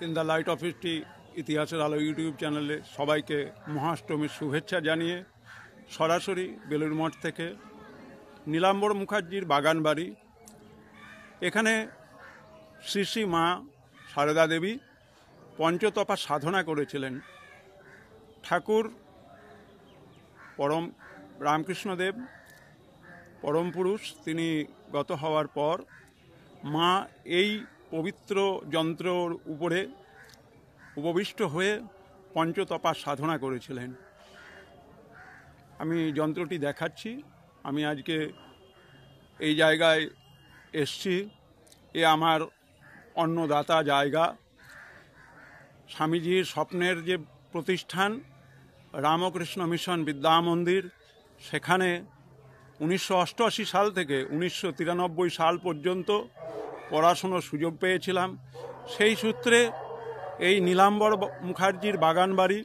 In the light off history ইতিহাসের আলো YouTube চ্যানেলে সবাইকে মহাষ্টমীর শুভেচ্ছা জানিয়ে সরাসরি বেলুড় মঠ থেকে নীলাম্বর মুখার্জির বাগান বাড়ি, এখানে শ্রী শ্রী মা সারদা দেবী পঞ্চতপা সাধনা করেছিলেন। ঠাকুর পরম রামকৃষ্ণদেব পরম পুরুষ তিনি গত হওয়ার পর মা এই পবিত্র যন্ত্রর উপরে উপবিষ্ট হয়ে পঞ্চতপা সাধনা করেছিলেন। আমি যন্ত্রটি দেখাচ্ছি। আমি আজকে এই জায়গায় এসছি, এ আমার অন্নদাতা জায়গা। স্বামীজির স্বপ্নের যে প্রতিষ্ঠান রামকৃষ্ণ মিশন বিদ্যা মন্দির, সেখানে 1988 সাল থেকে 1993 সাল পর্যন্ত পড়াশুনোর সুযোগ পেয়েছিলাম। সেই সূত্রে এই নীলাম্বর মুখার্জির বাগান বাড়ি,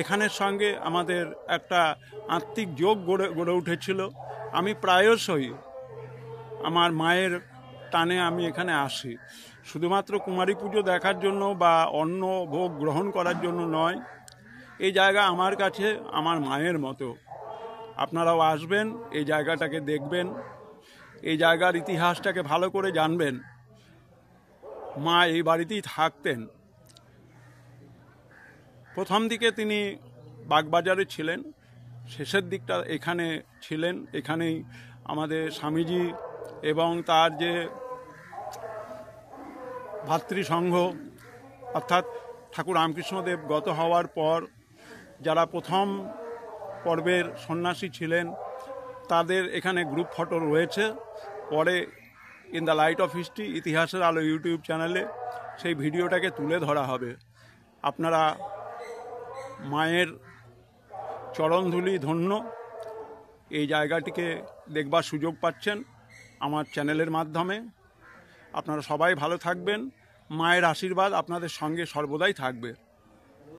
এখানের সঙ্গে আমাদের একটা আত্মিক যোগ গড়ে উঠেছিল। আমি প্রায়শই আমার মায়ের টানে আমি এখানে আসি, শুধুমাত্র কুমারী পুজো দেখার জন্য বা অন্ন ভোগ গ্রহণ করার জন্য নয়। এই জায়গা আমার কাছে আমার মায়ের মতো। আপনারাও আসবেন, এই জায়গাটাকে দেখবেন, এই জায়গার ইতিহাসটাকে ভালো করে জানবেন। মা এই বাড়িতেই থাকতেন। প্রথম দিকে তিনি বাগবাজারে ছিলেন, শেষের দিকটা এখানে ছিলেন। এখানেই আমাদের স্বামীজি এবং তার যে ভাতৃসংঘ, অর্থাৎ ঠাকুর রামকৃষ্ণদেব গত হওয়ার পর যারা প্রথম পর্বের সন্ন্যাসী ছিলেন তাদের এখানে গ্রুপ ফটো রয়েছে। পরে in the light off history ইতিহাসের আলো ইউটিউব চ্যানেলে সেই ভিডিওটাকে তুলে ধরা হবে। আপনারা মায়ের চরণধুলি ধন্য এই জায়গাটিকে দেখবার সুযোগ পাচ্ছেন আমার চ্যানেলের মাধ্যমে। আপনারা সবাই ভালো থাকবেন। মায়ের আশীর্বাদ আপনাদের সঙ্গে সর্বদাই থাকবে।